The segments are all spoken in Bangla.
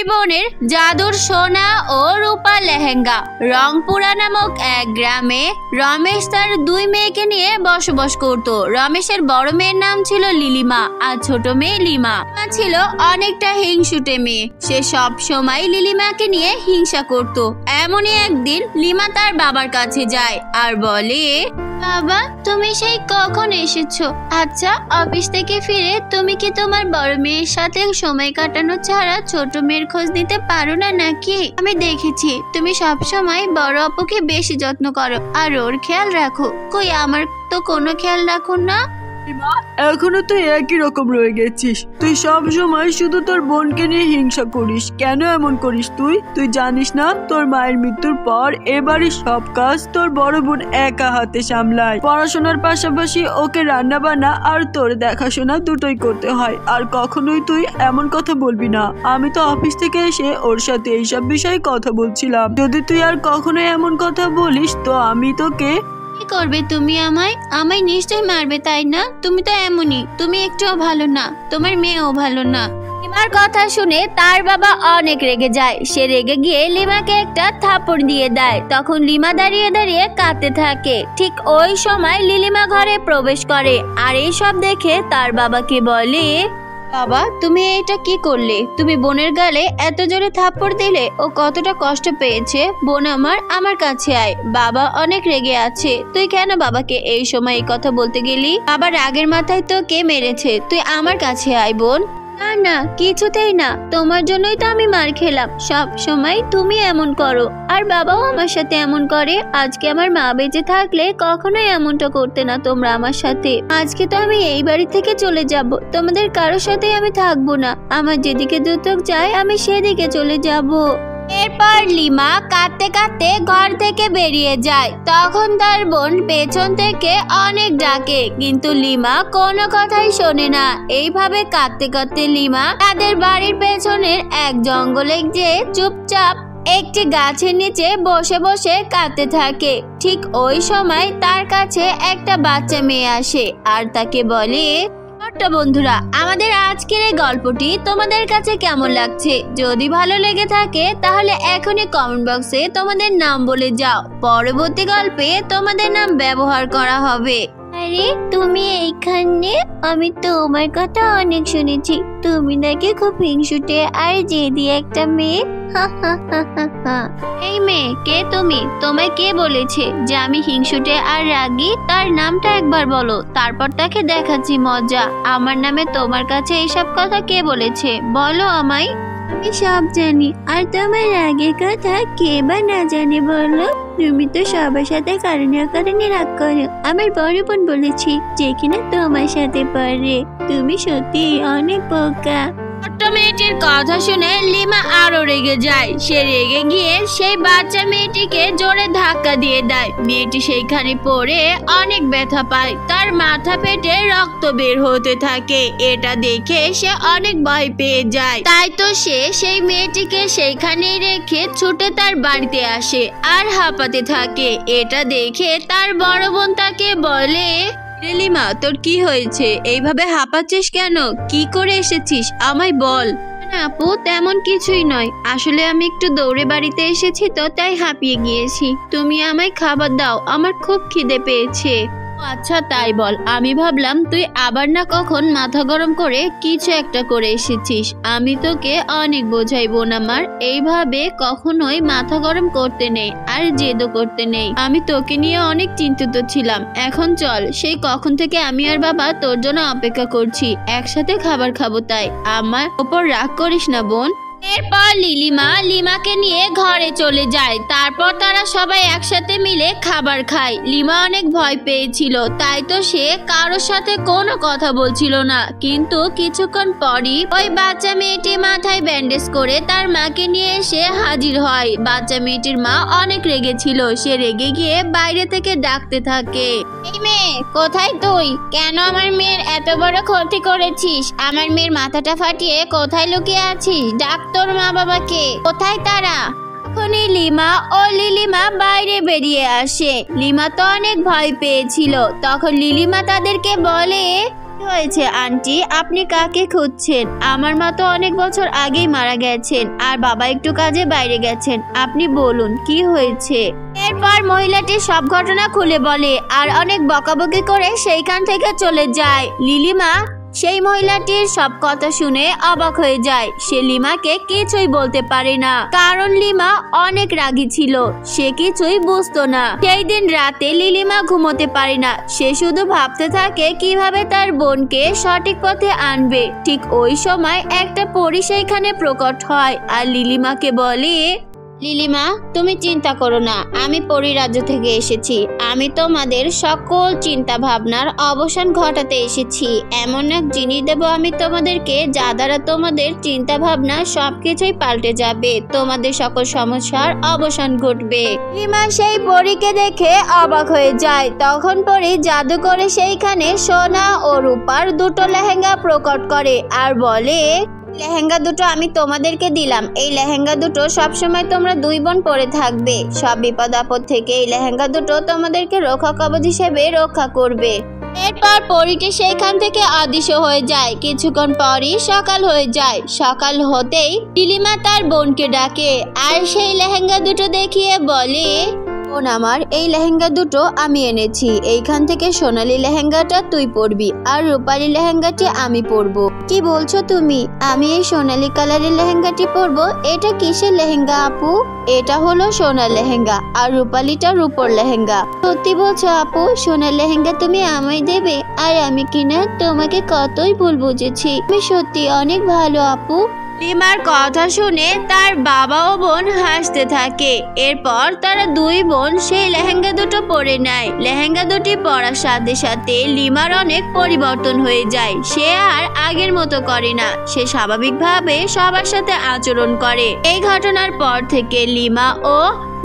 দুই বোনের জাদুর সোনা ও রূপা লেহেঙ্গা। রংপুরা নামক এক গ্রামে রমেশ তার দুই মেয়েকে নিয়ে বসবাস করত। রমেশের বড় মেয়ের নাম ছিল লিলিমা আর ছোট মেয়ে লিমা। ছিল অনেকটা হিংসুটে মেয়ে। সে সব সময় লিলিমাকে নিয়ে হিংসা করত। এমনই একদিন লিমা তার বাবার কাছে যায় আর বলে, বাবা, তুমি সেই কখন এসেছো? আচ্ছা, অফিস থেকে ফিরে তুমি কি তোমার বড় মেয়ের সাথে সময় কাটানো ছাড়া ছোট মেয়ের খোঁজ নিতে পারো না নাকি? আমি দেখেছি তুমি সব সময় বড় আপুকে বেশি যত্ন করো আর ওর খেয়াল রাখো। কই আমার তো কোনো খেয়াল রাখো না। এখনো তুই একই রকম রয়ে গেছিস। তুই সব সময় শুধু তোর বোনকে নিয়ে হিংসা করিস। কেন এমন করিস তুই জানিস না তোর মায়ের মৃত্যুর পর এবারে সব কাজ তোর বড় বোন একা হাতে সামলায়। পড়াশোনার পাশাপাশি ওকে রান্না বান্না আর তোর দেখাশোনা দুটোই করতে হয়। আর কখনোই তুই এমন কথা বলবি না। আমি তো অফিস থেকে এসে ওর সাথে এইসব বিষয়ে কথা বলছিলাম। যদি তুই আর কখনো এমন কথা বলিস তো আমি তোকে। কি করবে তুমি? আমায় নিশ্চয় মারবে, তাই না? তুমি তো এমনই। তুমি একটুও ভালো না, তোমার মেয়েও ভালো না। লিমার কথা শুনে তার বাবা অনেক রেগে যায়। সে রেগে গিয়ে লিমাকে একটা থাপ্পড় দিয়ে দেয়। তখন লিমা দাঁড়িয়ে দাঁড়িয়ে কাঁদতে থাকে। ঠিক ওই সময় লিলিমা ঘরে প্রবেশ করে আর এই সব দেখে তার বাবাকে বলে, বাবা, তুমি এটা কি করলে? তুমি বোনের গালে এত জোরে থাপ্পড় দিলে। ও কতটা কষ্ট পেয়েছে। বোন আমার কাছে আয়। বাবা অনেক রেগে আছে। তুই কেন বাবাকে এই সময় এই কথা বলতে গেলি? বাবা রাগের মাথায় তো কে মেরেছে। তুই আমার কাছে আয় বোন। না না, কিছুতেই না। তোমার জন্যই তো আমি মার খেলাম। সব সময় তুমি এমন করো আর বাবাও আমার সাথে এমন করে। আজকে আমার মা বেঁচে থাকলে কখনোই এমনটা করতে না তোমরা আমার সাথে। আজকে তো আমি এই বাড়ি থেকে চলে যাব। তোমাদের কারোর সাথে আমি থাকবো না। আমার যেদিকে দুচোখ যায় আমি সেদিকে চলে যাব। এরপর লিমা কাঁদতে কাঁদতে ঘর থেকে বেরিয়ে যায়। তখন তার বোন পেছন থেকে অনেক ডাকে, কিন্তু লিমা কোনো কথাই শোনে না। এইভাবে কাঁদতে কাঁদতে লিমা তাদের বাড়ির পেছনের এক জঙ্গলে গিয়ে চুপচাপ একটি গাছের নিচে বসে বসে কাঁদতে থাকে। ঠিক ওই সময় তার কাছে একটা বাচ্চা মেয়ে আসে আর তাকে বলে, বন্ধুরা, আমাদের আজকের এই গল্পটি তোমাদের কাছে কেমন লাগছে? যদি ভালো লেগে থাকে তাহলে এখনই কমেন্ট বক্সে তোমাদের নাম বলে যাও। পরবর্তী গল্পে তোমাদের নাম ব্যবহার করা হবে। আরে তুমি এইখানে? আমি তোমার কথা অনেক শুনেছি। তুমি নাকি খুব হিংসুটে আর জেদি একটা মেয়ে। এই মেয়ে, কে তুমি? তোমায় কে বলেছে যে আমি হিংসুটে আর রাগী? তার নামটা একবার বলো, তারপর তাকে দেখাচ্ছি মজা। আমার নামে তোমার কাছে এইসব কথা কে বলেছে? বলো আমায়। আমি সব জানি, আর তোমার রাগের কথা কে বা না জানে বলো? তুমি তো সবার সাথে কারণে রাগ করো। আমার বড় বোন বলেছি যে কিনা তোমার সাথে পড়ে। তুমি সত্যি অনেক বোকা। ছোট্ট মেয়েটির কথা শুনে লিমা আরো রেগে যায়। সে রেগে গিয়ে সেই বাচ্চা মেয়েটিকে জোরে ধাক্কা দিয়ে দেয়। মেয়েটি সেইখানে পড়ে অনেক ব্যথা পায়। তার মাথা ফেটে রক্ত বের হতে থাকে। এটা দেখে সে অনেক ভয় পেয়ে যায়। তাই তো সে সেই মেয়েটিকে সেইখানেই রেখে ছুটে তার বাড়িতে আসে আর হাঁপাতে থাকে। এটা দেখে তার বড় বোন তাকে বলে, লিমা, তোর কি হয়েছে? এইভাবে হাঁপাচ্ছিস কেন? কি করে এসেছিস আমায় বল। না আপু, তেমন কিছুই নয়। আসলে আমি একটু দৌড়ে বাড়িতে এসেছি তো, তাই হাঁপিয়ে গিয়েছি। তুমি আমায় খাবার দাও, আমার খুব খিদে পেয়েছে। আচ্ছা তাই বল। আমি ভাবলাম তুই আবার না কখন মাথা গরম করে কিছু একটা করে এসেছিস। আমি তোকে অনেক বোঝাই বোন আমার, এইভাবে কখনোই মাথা গরম করতে নেই আর জেদও করতে নেই। আমি তোকে নিয়ে অনেক চিন্তিত ছিলাম। এখন চল, সেই কখন থেকে আমি আর বাবা তোর জন্য অপেক্ষা করছি। একসাথে খাবার খাবো, তাই আমার ওপর রাগ করিস না বোন। এরপর লিমাকে নিয়ে ঘরে চলে যায়। তারপর তারা সবাই একসাথে মিলে খাবার খায়। লিমা অনেক ভয় পেয়েছিল, তাই তো সে কারোর সাথে কোনো কথা বলছিল না। কিন্তু কিছুক্ষণ পরই ওই বাচ্চা মেয়েটি মাথায় ব্যান্ডেজ করে তার মাকে নিয়ে এসে হাজির হয়। বাচ্চা মেয়েটির মা অনেক রেগেছিল। সে রেগে গিয়ে বাইরে থেকে ডাকতে থাকে, এই মেয়ে, কোথায় তুই? কেন আমার মেয়ের এত বড় ক্ষতি করেছিস? আমার মেয়ের মাথাটা ফাটিয়ে কোথায় লুকিয়ে আছিস? ডাক তোর মা বাবাকে। কোথায় তারা? তখনই লিমা ও লিলিমা বাইরে বেরিয়ে আসে। লিমা তো অনেক ভয় পেয়েছিল। তখন লিলিমা তাদেরকে বলে, কি হয়েছে আন্টি, আপনি কাকে খুঁজছেন? আমার মা তো অনেক বছর আগেই মারা গেছেন আর বাবা একটু কাজে বাইরে গেছেন। আপনি বলুন কি হয়েছে। এরপর মহিলাটি সব ঘটনা খুলে বলে আর অনেক বকাবকি করে সেইখান থেকে চলে যায়। লিলিমা সেই মহিলাটির সব কথা শুনে অবাক হয়ে যায়। সে লিমাকে কিছুই বলতে পারে না, কারণ লিমা অনেক রাগী ছিল। সে কিছুই বুঝতো না। সেই দিন রাতে লিলিমা ঘুমোতে পারে না। সে শুধু ভাবতে থাকে কিভাবে তার বোনকে সঠিক পথে আনবে। ঠিক ওই সময় একটা পরী সেইখানে প্রকট হয় আর লিলিমাকে বলে, লিলিমা, তুমি চিন্তা করো না, আমি পরিরাজ্য থেকে এসেছি। আমি তোমাদের সকল চিন্তা ভাবনার অবসান ঘটাতে এসেছি। এমন এক জিনিস দেব আমি তোমাদেরকে, যা দ্বারা তোমাদের চিন্তা ভাবনা সবকিছুই পাল্টে যাবে। তোমাদের সকল সমস্যার অবসান ঘটবে। লিলিমা সেই পরীকে দেখে অবাক হয়ে যায়। তখন পরী জাদু করে সেইখানে সোনা ও রূপার দুটো লেহেঙ্গা প্রকট করে আর বলে, লেহেঙ্গা দুটো আমি তোমাদেরকে দিলাম। এই লেহেঙ্গা দুটো সবসময় তোমরা দুই বোন পরে থাকবে। সব বিপদ আপদ থেকে এই লেহেঙ্গা দুটো তোমাদেরকে রক্ষা কবচ হিসেবে রক্ষা করবে। এরপর পরীটি সেইখান থেকে অদৃশ্য হয়ে যায়। কিছুক্ষণ পরই সকাল হয়ে যায়। সকাল হতেই লিলিমা তার বোনকে ডাকে আর সেই লেহেঙ্গা দুটো দেখিয়ে বলে, বোন আমার, এই লেহেঙ্গা দুটো আমি এনেছি। এইখান থেকে সোনালী লেহেঙ্গাটা তুই পরবি আর রূপালী লেহেঙ্গাটি আমি পরবো। কি বলছো তুমি? আমি এই সোনালী কালারের লেহেঙ্গাটি পরবো? এটা কিসের লেহেঙ্গা আপু? এটা হলো সোনার লেহেঙ্গা আর রূপালীটা রূপোর লেহেঙ্গা। সত্যি বলছো আপু? সোনার লেহেঙ্গা তুমি আমায় দেবে আর আমি কিনা তোমাকে কতই ভুল বুঝেছি। তুমি সত্যি অনেক ভালো আপু। লিমার কথা শুনে তার বাবা ও বোন হাসতে থাকে। এরপর তারা দুই বোন সেই লেহেঙ্গা দুটো পরে নেয়। লেহেঙ্গা দুটি পরার সাথে সাথে লিমার অনেক পরিবর্তন হয়ে যায়। সে আর আগের মতো করে না। সে স্বাভাবিকভাবে সবার সাথে আচরণ করে। এই ঘটনার পর থেকে লিমা ও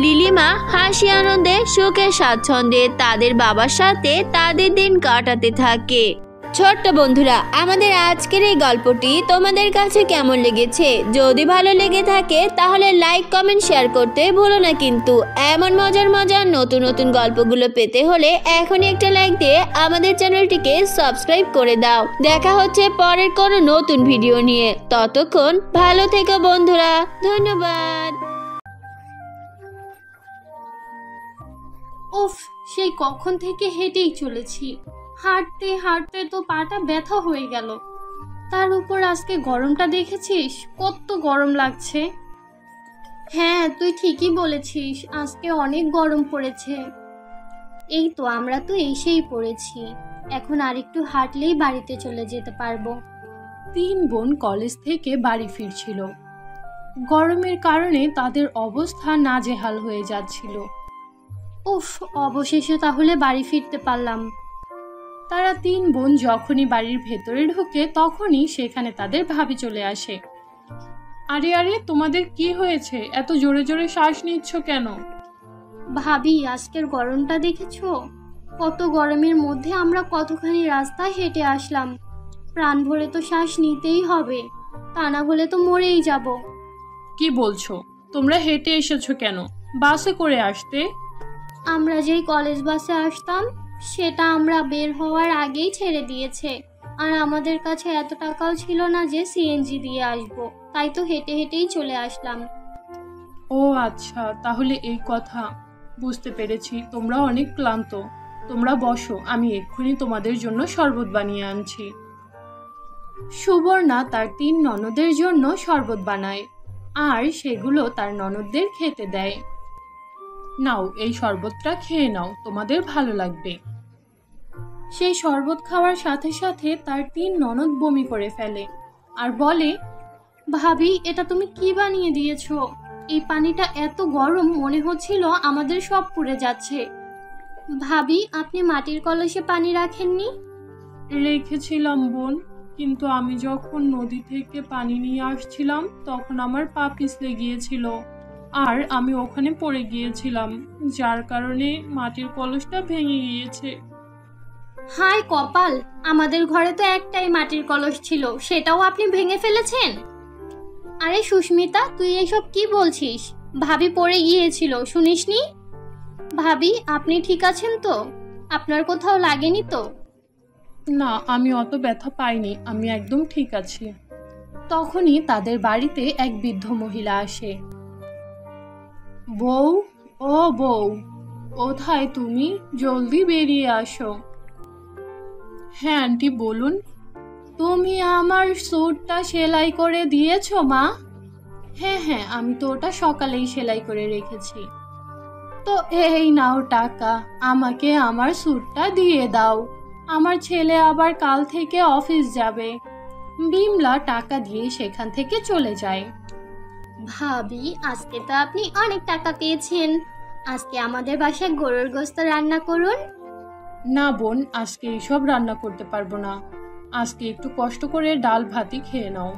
লিলিমা হাসি আনন্দে সুখে স্বাচ্ছন্দ্যে তাদের বাবার সাথে তাদের দিন কাটাতে থাকে। ছোট্ট বন্ধুরা, আমাদের আজকের এই গল্পটি তোমাদের কাছে কেমন লেগেছে? যদি ভালো লেগে থাকে তাহলে লাইক, কমেন্ট, শেয়ার করতে ভুলো না কিন্তু। এমন মজার মজার নতুন নতুন গল্পগুলো পেতে হলে এখনই একটা লাইক দিয়ে আমাদের চ্যানেলটিকে সাবস্ক্রাইব করে দাও। দেখা হচ্ছে পরের কোনো নতুন ভিডিও নিয়ে। ততক্ষণ ভালো থেকো বন্ধুরা। ধন্যবাদ। উফ, সেই কখন থেকে হেঁটেই চলেছি। হাঁটতে হাঁটতে তো পাটা ব্যথা হয়ে গেল। তার উপর আজকে গরমটা দেখেছিস, কত গরম লাগছে। হ্যাঁ, তুই ঠিকই বলেছিস, আজকে অনেক গরম পড়েছে। এই তো আমরা তো এসেই পড়েছি। এখন আরেকটু হাঁটলেই বাড়িতে চলে যেতে পারবো। তিন বোন কলেজ থেকে বাড়ি ফিরছিল। গরমের কারণে তাদের অবস্থা নাজেহাল হয়ে যাচ্ছিল। উফ, অবশেষে তাহলে বাড়ি ফিরতে পারলাম। তারা তিন বোন যখনই বাড়ির ভেতরে ঢোকে তখনই সেখানে তাদের ভাবি চলে আসে। আরে আরে, তোমাদের কি হয়েছে? এত জোরে জোরে শ্বাস নিচ্ছ কেন? ভাবি, আজকের গরমটা দেখেছো? কত গরমের মধ্যে আমরা কতখানি রাস্তা হেঁটে আসলাম। প্রাণ ভরে তো শ্বাস নিতেই হবে, তা না হলে তো মরেই যাব। কি বলছো? তোমরা হেঁটে এসেছো কেন? বাসে করে আসতে। আমরা যেই কলেজ বাসে আসতাম সেটা আমরা বের হওয়ার আগেই ছেড়ে দিয়েছে। আর আমাদের কাছে এত টাকাও ছিল না যে সিএনজি দিয়ে আসবো, তাই তো হেঁটে হেঁটেই চলে আসলাম। ও আচ্ছা, তাহলে এই কথা। বুঝতে পেরেছি, তোমরা অনেক ক্লান্ত। তোমরা বসো, আমি এক্ষুনি তোমাদের জন্য শরবত বানিয়ে আনছি। সুবর্ণা তার তিন ননদের জন্য শরবত বানায় আর সেগুলো তার ননদদের খেতে দেয়। নাও, এই শরবতটা খেয়ে নাও, তোমাদের ভালো লাগবে। সেই শরবত খাওয়ার সাথে সাথে তার তিন ননদ বমি করে ফেলে আর বলে, ভাবি, এটা তুমি কি বানিয়ে দিয়েছো? এই পানিটা এত গরম, মনে হচ্ছিল আমাদের সব পুড়ে যাচ্ছে। ভাবি, আপনি মাটির কলসে পানি রাখেননি? রেখেছিলাম বোন, কিন্তু আমি যখন নদী থেকে পানি নিয়ে আসছিলাম তখন আমার পা পিছলে গিয়েছিল আর আমি ওখানে পড়ে গিয়েছিলাম, যার কারণে মাটির কলসটা ভেঙে গিয়েছে। হায় কপাল, আমাদের ঘরে তো একটাই মাটির কলস ছিল, সেটাও আপনি ভেঙে ফেলেছেন। আরে সুস্মিতা, তুই এসব কি বলছিস? ভাবি পড়ে গিয়েছিল, শুনিসনি? ভাবি, আপনি ঠিক আছেন তো? আপনার কোথাও লাগেনি তো? না, আমি অত ব্যথা পাইনি, আমি একদম ঠিক আছি। তখনই তাদের বাড়িতে এক বৃদ্ধ মহিলা আসে। বউ, ও বউ, কোথায় তুমি? জলদি বেরিয়ে আসো। হ্যাঁ আন্টি, বলুন। তুমি আমার স্যুটটা সেলাই করে দিয়েছো মা? হ্যাঁ হ্যাঁ, আমি তো ওটা সকালেই সেলাই করে রেখেছি। তো এই নাও টাকা, আমাকে আমার স্যুটটা দিয়ে দাও, আমার ছেলে আবার কাল থেকে অফিস যাবে। বিমলা টাকা দিয়ে সেখান থেকে চলে যায়। ভাবি, আজকে তো আপনি অনেক টাকা পেয়েছেন। আজকে আমাদের বাসায় গরুর গোশত রান্না করুন। না বোন, আজকে এসব রান্না করতে পারবো না, আজকে একটু কষ্ট করে ডাল ভাতই খেয়ে নাও।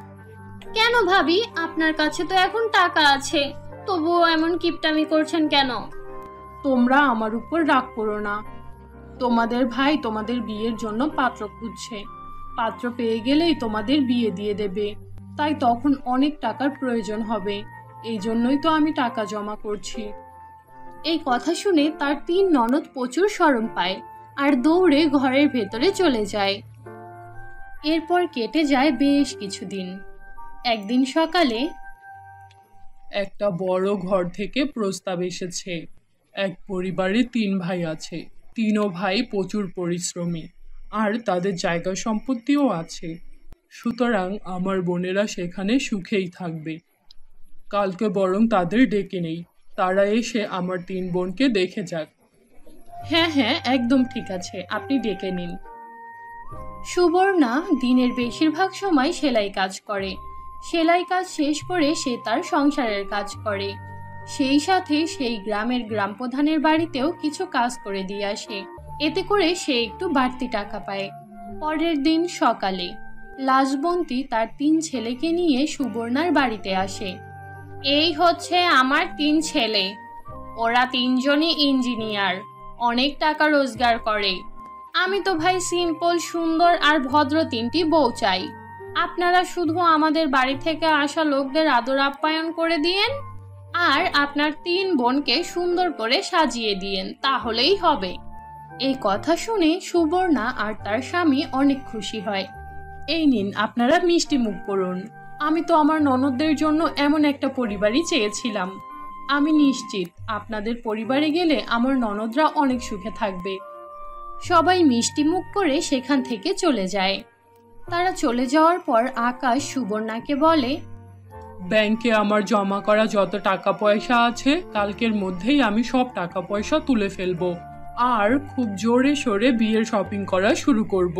কেন ভাবি, আপনার কাছে তো এখন টাকা আছে, তবুও এমন কিপটামি করছেন কেন? তোমরা আমার উপর রাগ করো না। তোমাদের ভাই তোমাদের বিয়ের জন্য পাত্র খুঁজছে, পাত্র পেয়ে গেলেই তোমাদের বিয়ে দিয়ে দেবে, তাই তখন অনেক টাকার প্রয়োজন হবে, এই জন্যই তো আমি টাকা জমা করছি। এই কথা শুনে তার 3 ননদ প্রচুর শরম পায় আর দৌড়ে ঘরের ভেতরে চলে যায়। এরপর কেটে যায় বেশ কিছুদিন। একদিন সকালে একটা বড় ঘর থেকে প্রস্তাব এসেছে। এক পরিবারে 3 ভাই আছে, 3 ভাই প্রচুর পরিশ্রমী আর তাদের জায়গা সম্পত্তিও আছে, সুতরাং আমার বোনেরা সেখানে সুখেই থাকবে। কালকে বরং তাদের ডেকে নেই, তারা এসে আমার 3 বোনকে দেখে যাক। হ্যাঁ হ্যাঁ, একদম ঠিক আছে, আপনি ডেকে নিন। সুবর্ণা দিনের বেশিরভাগ সময় সেলাই কাজ করে। সেলাই কাজ শেষ করে সে তার সংসারের কাজ করে, সেই সাথে সেই গ্রামের গ্রাম প্রধানের বাড়িতেও কিছু কাজ করে দিয়ে আসে, এতে করে সে একটু বাড়তি টাকা পায়। পরের দিন সকালে লাজবন্তী তার 3 ছেলেকে নিয়ে সুবর্ণার বাড়িতে আসে। এই হচ্ছে আমার 3 ছেলে, ওরা 3 জনই ইঞ্জিনিয়ার, অনেক টাকা রোজগার করে। আমি তো ভাই সিম্পল, সুন্দর আর ভদ্র 3টি বউ চাই। আপনারা শুধু আমাদের বাড়ি থেকে আসা লোকদের আদর আপ্যায়ন করে দিয়েন আর আপনার 3 বোনকে সুন্দর করে সাজিয়ে দিয়েন, তাহলেই হবে। এই কথা শুনে সুবর্ণা আর তার স্বামী অনেক খুশি হয়। এই নিন, আপনারা মিষ্টি মুখ করুন। আমি তো আমার ননদদের জন্য এমন একটা পরিবারই চেয়েছিলাম। আমি নিশ্চিত আপনাদের পরিবারে গেলে আমার ননদরা অনেক সুখে থাকবে। সবাই মিষ্টি মুখ করে সেখান থেকে চলে যায়। তারা চলে যাওয়ার পর আকাশ সুবর্ণাকে বলে, ব্যাংকে আমার জমা করা যত টাকা পয়সা আছে কালকের মধ্যেই আমি সব টাকা পয়সা তুলে ফেলবো আর খুব জোরে সোরে বিয়ের শপিং করা শুরু করব।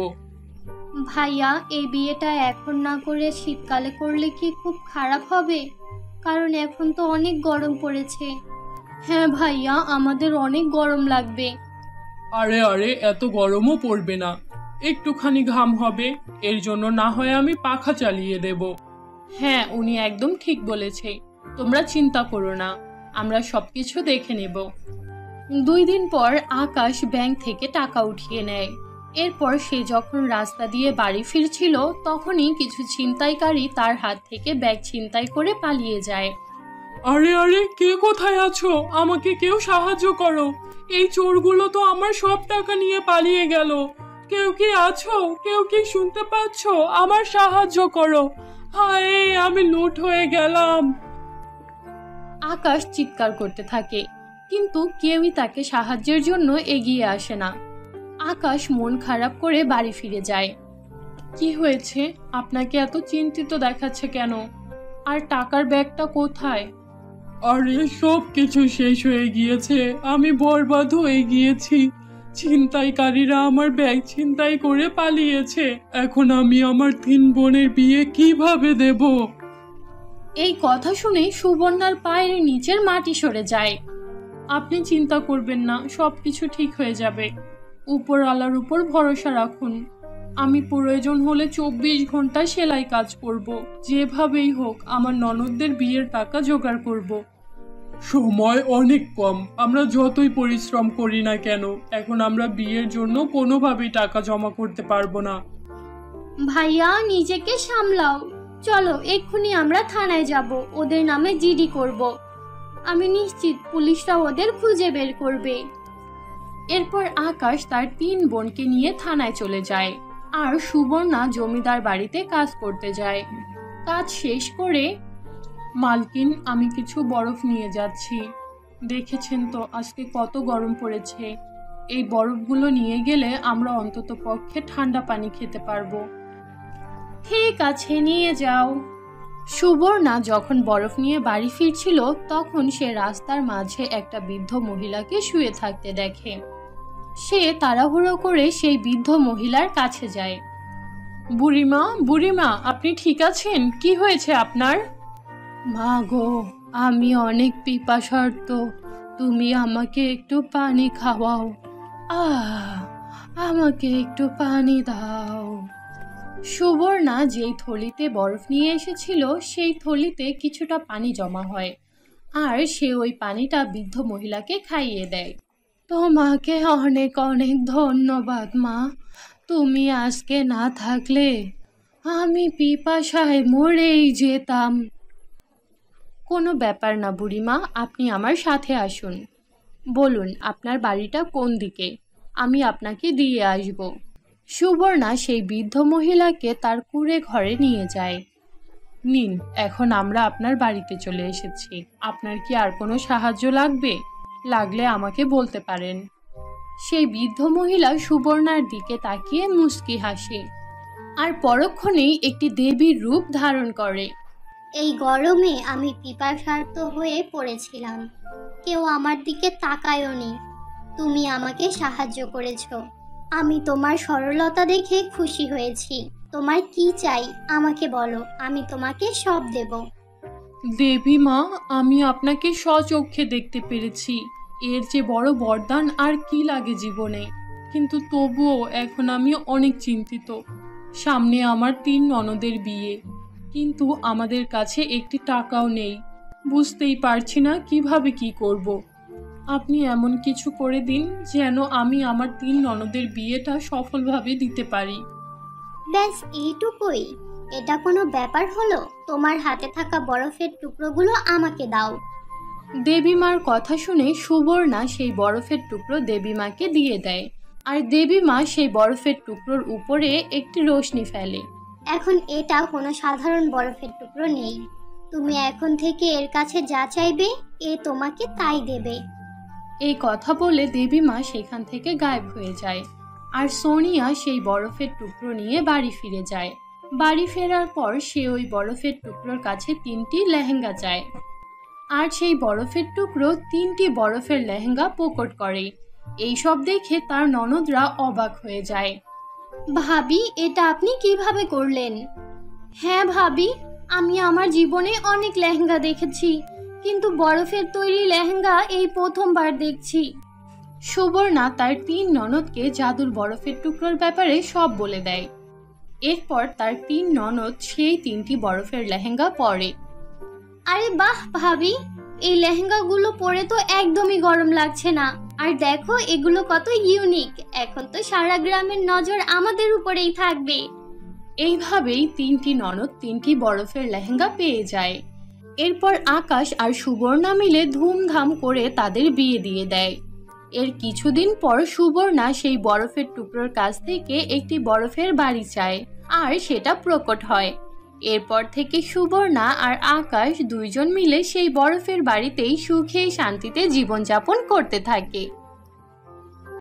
ভাইয়া, এই বিয়েটা এখন না করে শীতকালে করলে কি খুব খারাপ হবে? কারণ এখন তো অনেক গরম পড়েছে। হ্যাঁ ভাইয়া, আমাদের অনেক গরম লাগবে। আরে আরে, এত গরমও পড়বে না, একটুখানি ঘাম হবে, এর জন্য না হয় আমি পাখা চালিয়ে দেব। হ্যাঁ, উনি একদম ঠিক বলেছে, তোমরা চিন্তা করো না, আমরা সবকিছু দেখে নেব। 2 দিন পর আকাশ ব্যাংক থেকে টাকা উঠিয়ে নেয়। এরপর সে যখন রাস্তা দিয়ে বাড়ি ফিরছিল তখনই কিছু ছিনতাইকারী তার হাত থেকে ব্যাগ ছিনতাই করে পালিয়ে যায়। আরে আরে, কে কোথায় আছো? আমাকে কেউ সাহায্য করো, এই চোরগুলো তো আমার সব টাকা নিয়ে পালিয়ে গেল। কেউ কি আছো? কেউ কি শুনতে পাচ্ছ? আমার সাহায্য করো, হায় আমি লুট হয়ে গেলাম। আকাশ চিৎকার করতে থাকে, কিন্তু কেউই তাকে সাহায্যের জন্য এগিয়ে আসে না। আকাশ মন খারাপ করে বাড়ি ফিরে যায়। কি হয়েছে? আপনাকে এত চিন্তিত দেখাচ্ছে কেন? আর টাকার ব্যাগটা কোথায়? আরে সব কিছু শেষ হয়ে গিয়েছে, আমি বরবাদ হয়ে গিয়েছি। ছিনতাইকারীরা আমার ব্যাগ ছিনতাই করে পালিয়েছে, এখন আমি আমার 3 বোনের বিয়ে কিভাবে দেব? এই কথা শুনে সুবর্ণার পায়ের নিচের মাটি সরে যায়। আপনি চিন্তা করবেন না, সবকিছু ঠিক হয়ে যাবে। উপরওয়ালার উপর ভরসা রাখুন। আমি প্রয়োজন হলে 24 ঘন্টা সেলাই কাজ করব, যেভাবেই হোক আমার ননদদের বিয়ের টাকা জোগাড় করব। সময় অনেক কম, আমরা যতই পরিশ্রম করি না কেন এখন আমরা বিয়ের জন্য কোনোভাবেই টাকা জমা করতে পারবো না। ভাইয়া, নিজেকে সামলাও। চলো এক্ষুনি আমরা থানায় যাব, ওদের নামে জিডি করব। আমি নিশ্চিত পুলিশরা ওদের খুঁজে বের করবে। এরপর আকাশ তার 3 বোনকে নিয়ে থানায় চলে যায়। আর সুবর্ণা জমিদার বাড়িতে কাজ করতে যায়। কাজ শেষ করে, মালকিন আমি কিছু বরফ নিয়ে যাচ্ছি, দেখেছেন তো আজকে কত গরম পড়েছে, এই বরফগুলো নিয়ে গেলে আমরা অন্তত পক্ষে ঠান্ডা পানি খেতে পারবো। ঠিক আছে, নিয়ে যাও। সুবর্ণা যখন বরফ নিয়ে বাড়ি ফিরছিল তখন সে রাস্তার মাঝে একটা বৃদ্ধ মহিলাকে শুয়ে থাকতে দেখে। সে তাড়াহুড়ো করে সেই বৃদ্ধ মহিলার কাছে যায়। বুড়িমা, বুড়িমা, আপনি ঠিক আছেন? কি হয়েছে আপনার? মা গো, আমি অনেক পিপাসার্ত, তুমি আমাকে একটু পানি খাওয়াও। আমাকে একটু পানি দাও। সুবর্ণা যেই থলিতে বরফ নিয়ে এসেছিল সেই থলিতে কিছুটা পানি জমা হয়, আর সে ওই পানিটা বৃদ্ধ মহিলাকে খাইয়ে দেয়। তোমাকে অনেক অনেক ধন্যবাদ মা, তুমি আজকে না থাকলে আমি পিপাসায় মরেই যেতাম। কোনো ব্যাপার না বুড়িমা, আপনি আমার সাথে আসুন। বলুন আপনার বাড়িটা কোন দিকে, আমি আপনাকে দিয়ে আসব। সুবর্ণা সেই বৃদ্ধ মহিলাকে তার কুঁড়ে ঘরে নিয়ে যায়। নিন, এখন আমরা আপনার বাড়িতে চলে এসেছি। আপনার কি আর কোনো সাহায্য লাগবে? লাগলে আমাকে বলতে পারেন। সেই বৃদ্ধ মহিলা সুবর্ণার দিকে তাকিয়ে মুচকি হাসে, আর পরক্ষণেই একটি দেবীর রূপ ধারণ করে। এই গরমে আমি পিপাসার্ত হয়ে পড়েছিলাম, কেউ আমার দিকে তাকায়ওনি। তুমি আমাকে সাহায্য করেছো, আমি তোমার সরলতা দেখে খুশি হয়েছি। তোমার কি চাই আমাকে বলো, আমি তোমাকে সব দেব। দেবী মা, আমি আপনাকে স্বচক্ষে দেখতে পেরেছি, এর যে বড় বরদান আর কি লাগে জীবনে। কিন্তু তবুও এখন আমি অনেক চিন্তিত। সামনে আমার 3 ননদের বিয়ে, কিন্তু আমাদের কাছে একটি টাকাও নেই। বুঝতেই পারছি না কিভাবে কি করব। আপনি এমন কিছু করে দিন যেন আমি আমার 3 ননদের বিয়েটা সফলভাবে দিতে পারি। ব্যাস এইটুকুই? এটা কোনো ব্যাপার হলো? তোমার হাতে থাকা বরফের টুকরোগুলো আমাকে দাও। দেবীমার কথা শুনে সুবর্ণা সেই বরফের টুকরো দেবীমাকে দিয়ে দেয়, আর দেবীমা সেই বরফের টুকরোর উপরে একটি রোশনি ফেলে। এখন এটা কোনো সাধারণ বরফের টুকরো নেই, তুমি এখন থেকে এর কাছে যা চাইবে এ তোমাকে তাই দেবে। এই কথা বলে দেবীমা সেখান থেকে গায়েব হয়ে যায়, আর সোনিয়া সেই বরফের টুকরো নিয়ে বাড়ি ফিরে যায়। বাড়ি ফেরার পর সে ওই বরফের টুকরোর কাছে 3টি লেহেঙ্গা চায়, আর সেই বরফের টুকরো 3টি বরফের লেহেঙ্গা প্রকট করে। এইসব দেখে তার ননদরা অবাক হয়ে যায়। ভাবি, এটা আপনি কিভাবে করলেন? হ্যাঁ ভাবি, আমি আমার জীবনে অনেক লেহেঙ্গা দেখেছি, কিন্তু বরফের তৈরি লেহেঙ্গা এই প্রথমবার দেখছি। সুবর্ণা তার 3 ননদকে জাদুর বরফের টুকরোর ব্যাপারে সব বলে দেয়। এরপর তার 3 ননদ সেই 3টি বরফের লেহেঙ্গা পরে। আরে বাহ ভাবি, এই লেহেঙ্গাগুলো পরে তো একদমই গরম লাগছে না। আর দেখো এগুলো কত ইউনিক, এখন তো সারা গ্রামের নজর আমাদের উপরেই থাকবে। এইভাবেই 3টি ননদ 3টি বরফের লেহেঙ্গা পেয়ে যায়। এরপর আকাশ আর সুবর্ণা মিলে ধুমধাম করে তাদের বিয়ে দিয়ে দেয়। এর কিছুদিন পর সুবর্ণা সেই বরফের টুকরোর কাছ থেকে একটি বরফের বাড়ি চায়, আর সেটা প্রকট হয়। এরপর থেকে সুবর্ণা আর আকাশ 2জন মিলে সেই বরফের বাড়িতেই সুখে শান্তিতে জীবনযাপন করতে থাকে।